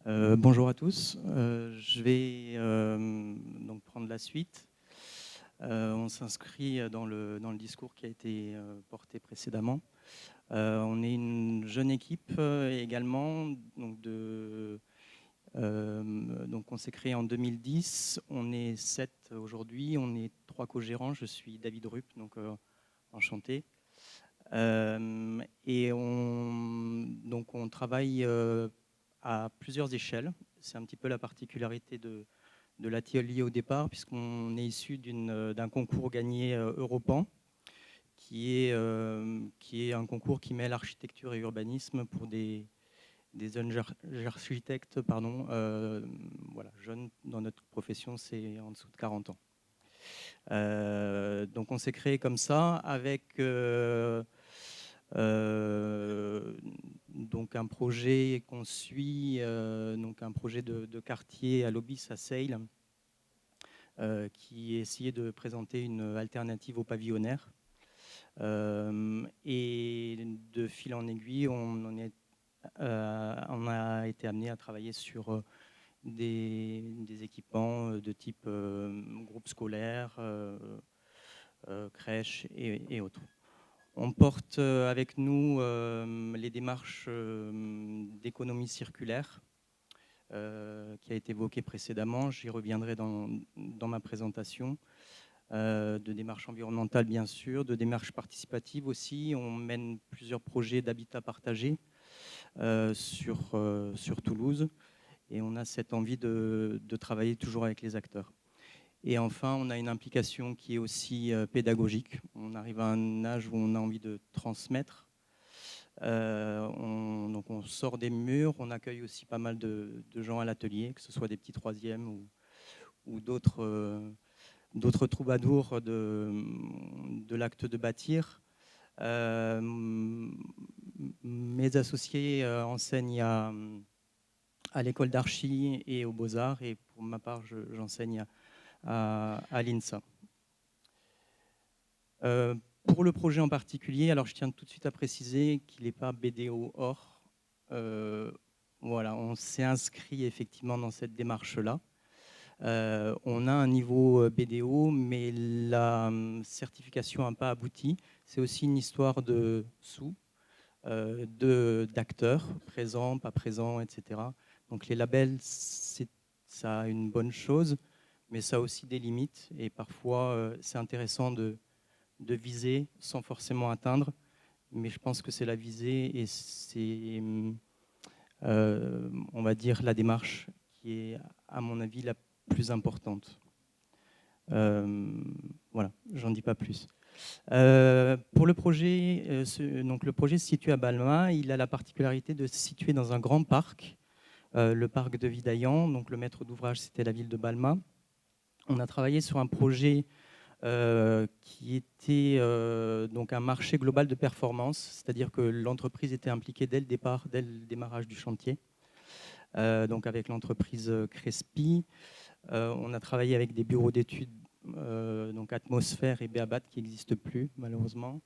Bonjour à tous. Je vais donc prendre la suite. On s'inscrit dans le discours qui a été porté précédemment. On est une jeune équipe également. Donc on s'est créé en 2010. On est 7 aujourd'hui. On est 3 co-gérants. Je suis David Rupp, donc enchanté. Donc on travaille à plusieurs échelles. C'est un petit peu la particularité de l'atelier au départ, puisqu'on est issu d'un concours gagné Europan, qui est un concours qui mêle architecture et urbanisme pour des jeunes architectes, voilà, jeunes dans notre profession, c'est en dessous de 40 ans. Donc on s'est créé comme ça avec donc un projet qu'on suit, donc un projet de quartier à Lobis à Seyles, qui essayait de présenter une alternative au pavillonnaire. Et de fil en aiguille, on a été amené à travailler sur des équipements de type groupe scolaire, crèche et autres. On porte avec nous les démarches d'économie circulaire qui a été évoquée précédemment. J'y reviendrai dans ma présentation. De démarches environnementales, bien sûr, de démarches participatives aussi. On mène plusieurs projets d'habitat partagé sur Toulouse. Et on a cette envie de travailler toujours avec les acteurs. Et enfin, on a une implication qui est aussi pédagogique. On arrive à un âge où on a envie de transmettre. Donc on sort des murs, on accueille aussi pas mal de gens à l'atelier, que ce soit des petits troisièmes ou d'autres troubadours de l'acte de bâtir. Mes associés enseignent à l'école d'archi et aux Beaux-Arts, et pour ma part, j'enseigne à l'INSA. Pour le projet en particulier, alors je tiens tout de suite à préciser qu'il n'est pas BDO or. Voilà, on s'est inscrit effectivement dans cette démarche-là. On a un niveau BDO, mais la certification n'a pas abouti. C'est aussi une histoire de sous, d'acteurs, présents, pas présents, etc. Donc les labels, ça a une bonne chose, mais ça a aussi des limites. Et parfois, c'est intéressant de viser sans forcément atteindre. Mais je pense que c'est la visée et c'est, on va dire, la démarche qui est, à mon avis, la plus importante. Voilà, j'en dis pas plus. Pour le projet, donc le projet se situe à Balma. Il a la particularité de se situer dans un grand parc, le parc de Vidaillan. Donc le maître d'ouvrage, c'était la ville de Balma. On a travaillé sur un projet qui était donc un marché global de performance, c'est-à-dire que l'entreprise était impliquée dès le départ, dès le démarrage du chantier. Donc avec l'entreprise Crespi, on a travaillé avec des bureaux d'études, donc Atmosphère et Béabat, qui n'existent plus malheureusement,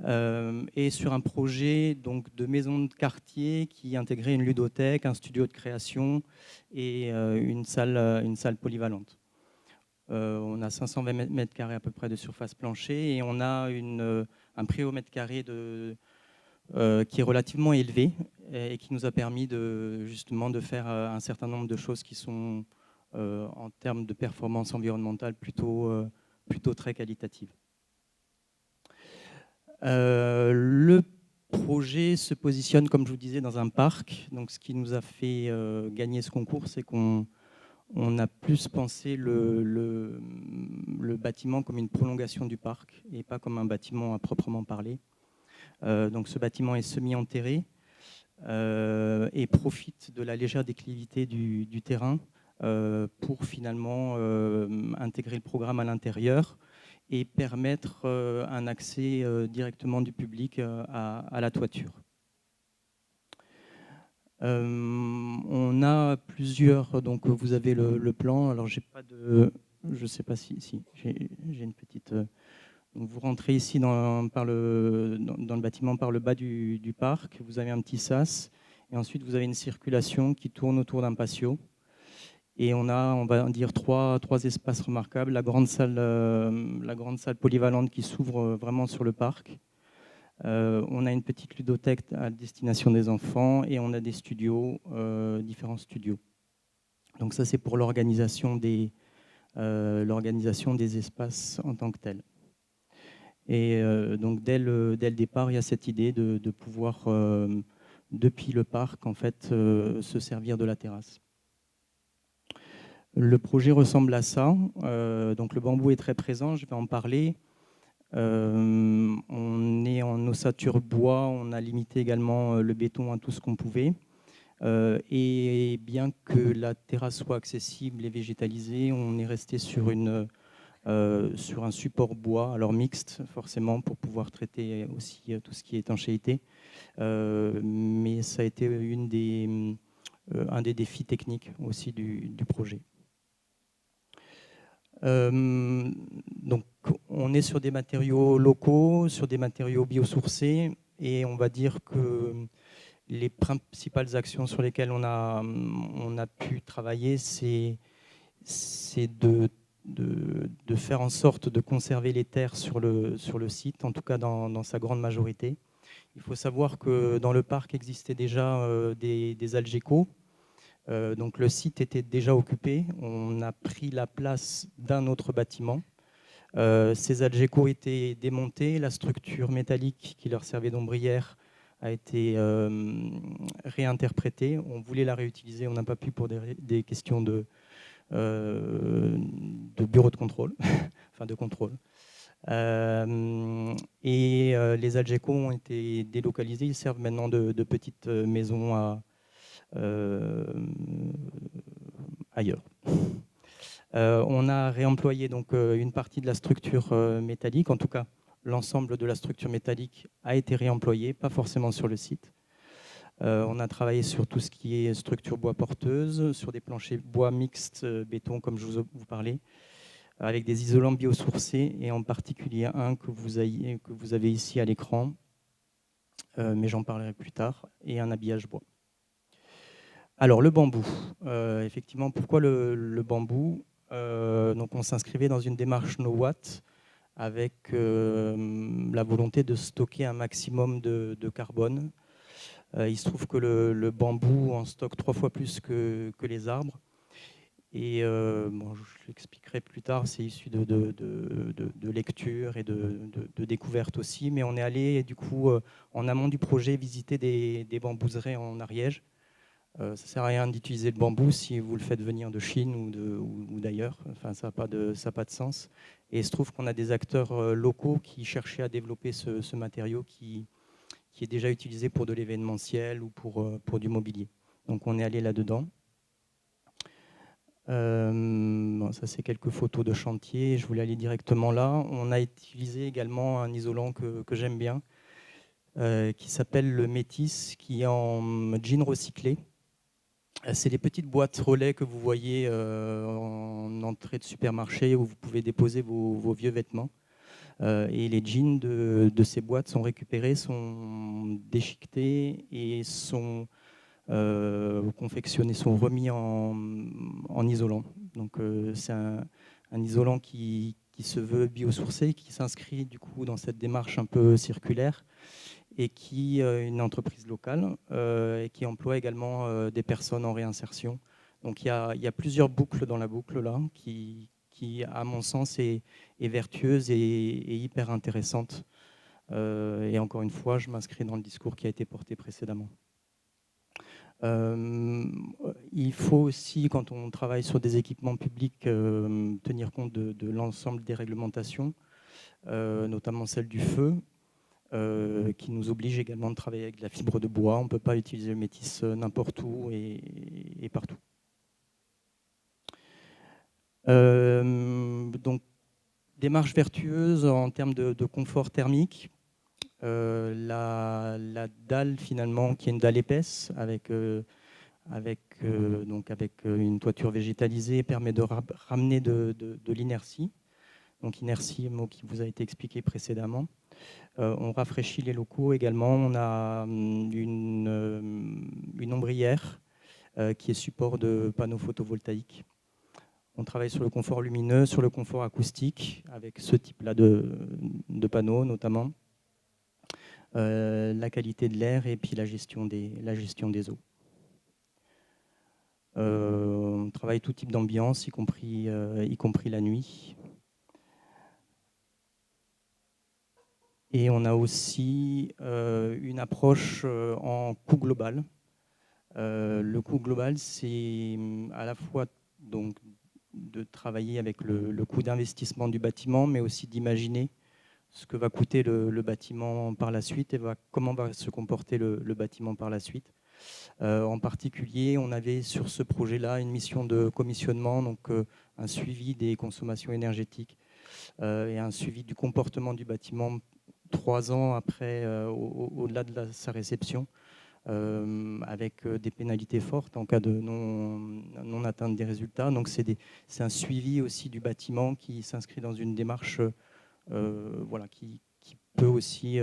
et sur un projet donc, de maison de quartier qui intégrait une ludothèque, un studio de création et une salle polyvalente. On a 520 mètres carrés à peu près de surface plancher et on a un prix au mètre carré qui est relativement élevé et qui nous a permis justement de faire un certain nombre de choses qui sont en termes de performance environnementale plutôt très qualitatives. Le projet se positionne, comme je vous disais, dans un parc. Donc, ce qui nous a fait gagner ce concours, c'est qu'on a plus pensé le bâtiment comme une prolongation du parc et pas comme un bâtiment à proprement parler. Donc ce bâtiment est semi-enterré et profite de la légère déclivité du terrain pour finalement intégrer le programme à l'intérieur et permettre un accès directement du public à la toiture. On a plusieurs, donc vous avez le plan. Alors j'ai pas de, je sais pas si j'ai une petite. Donc vous rentrez ici dans le bâtiment par le bas du parc. Vous avez un petit sas Et ensuite, vous avez une circulation qui tourne autour d'un patio. Et on a, on va dire, trois espaces remarquables. La grande salle polyvalente qui s'ouvre vraiment sur le parc. On a une petite ludothèque à destination des enfants et on a des studios, différents studios. Donc ça, c'est pour l'organisation des espaces en tant que tels. Et donc dès le départ, il y a cette idée de pouvoir, depuis le parc, en fait, se servir de la terrasse. Le projet ressemble à ça. Donc le bambou est très présent, je vais en parler. On est en ossature bois, on a limité également le béton à tout ce qu'on pouvait. Et bien que la terrasse soit accessible et végétalisée, on est resté sur un support bois, alors mixte forcément pour pouvoir traiter aussi tout ce qui est étanchéité. Mais ça a été un des défis techniques aussi du projet. Donc, on est sur des matériaux locaux, sur des matériaux biosourcés, et on va dire que les principales actions sur lesquelles on a pu travailler, c'est de faire en sorte de conserver les terres sur le site, en tout cas dans sa grande majorité. Il faut savoir que dans le parc existait déjà des algécos. Donc le site était déjà occupé. On a pris la place d'un autre bâtiment. Ces algécos étaient démontés. La structure métallique qui leur servait d'ombrière a été réinterprétée. On voulait la réutiliser. On n'a pas pu pour des questions de bureau de contrôle, enfin de contrôle. Les algécos ont été délocalisés. Ils servent maintenant de petites maisons ailleurs. On a réemployé donc une partie de la structure métallique, en tout cas l'ensemble de la structure métallique a été réemployé, pas forcément sur le site. On a travaillé sur tout ce qui est structure bois porteuse, sur des planchers bois mixtes béton comme je vous parlais, avec des isolants biosourcés et en particulier un que vous avez ici à l'écran, mais j'en parlerai plus tard, et un habillage bois. Alors le bambou, effectivement, pourquoi le bambou? Donc on s'inscrivait dans une démarche no watt avec la volonté de stocker un maximum de carbone. Il se trouve que le bambou en stocke 3 fois plus que les arbres. Et bon, je l'expliquerai plus tard, c'est issu de lectures et de découvertes aussi. Mais on est allé du coup en amont du projet visiter des bambouseries en Ariège. Ça ne sert à rien d'utiliser le bambou si vous le faites venir de Chine ou d'ailleurs. Enfin, ça n'a pas de sens. Et il se trouve qu'on a des acteurs locaux qui cherchaient à développer ce matériau qui est déjà utilisé pour de l'événementiel ou pour du mobilier. Donc on est allé là-dedans. Bon, ça, c'est quelques photos de chantier. Je voulais aller directement là. On a utilisé également un isolant que j'aime bien, qui s'appelle le Métis, qui est en jean recyclé. C'est les petites boîtes relais que vous voyez en entrée de supermarché où vous pouvez déposer vos vieux vêtements. Et les jeans de ces boîtes sont récupérés, sont déchiquetés et sont confectionnés, sont remis en isolant. Donc c'est un isolant qui se veut biosourcé, qui s'inscrit du coup dans cette démarche un peu circulaire et qui est une entreprise locale et qui emploie également des personnes en réinsertion. Donc il y a plusieurs boucles dans la boucle là qui à mon sens, est vertueuse et hyper intéressante. Et encore une fois, je m'inscris dans le discours qui a été porté précédemment. Il faut aussi, quand on travaille sur des équipements publics, tenir compte de l'ensemble des réglementations, notamment celle du feu, qui nous oblige également de travailler avec de la fibre de bois. On ne peut pas utiliser le métis n'importe où et partout. Donc, démarche vertueuse en termes de confort thermique. La dalle, finalement, qui est une dalle épaisse avec une toiture végétalisée, permet de ramener de l'inertie. Donc, inertie, mot qui vous a été expliqué précédemment. On rafraîchit les locaux également. On a une ombrière qui est support de panneaux photovoltaïques. On travaille sur le confort lumineux, sur le confort acoustique, avec ce type-là de panneaux notamment. La qualité de l'air et puis la gestion des eaux. On travaille tout type d'ambiance, y compris la nuit. Et on a aussi une approche en coût global. Le coût global, c'est à la fois donc, de travailler avec le coût d'investissement du bâtiment, mais aussi d'imaginer ce que va coûter le bâtiment par la suite et comment va se comporter le bâtiment par la suite. En particulier, on avait sur ce projet-là une mission de commissionnement, donc un suivi des consommations énergétiques et un suivi du comportement du bâtiment 3 ans après, au-delà de sa réception, avec des pénalités fortes en cas de non-atteinte des résultats. Donc c'est un suivi aussi du bâtiment qui s'inscrit dans une démarche voilà, qui peut aussi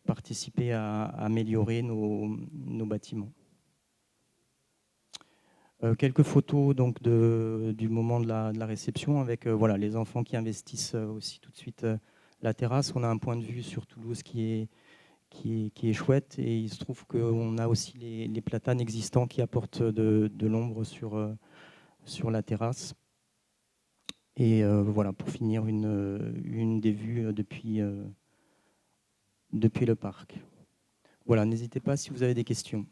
participer à améliorer nos bâtiments. Quelques photos donc, du moment de la réception avec voilà, les enfants qui investissent aussi tout de suite la terrasse. On a un point de vue sur Toulouse qui est chouette et il se trouve qu'on a aussi les platanes existants qui apportent de l'ombre sur la terrasse. Et voilà, pour finir, une des vues depuis le parc. Voilà, n'hésitez pas si vous avez des questions.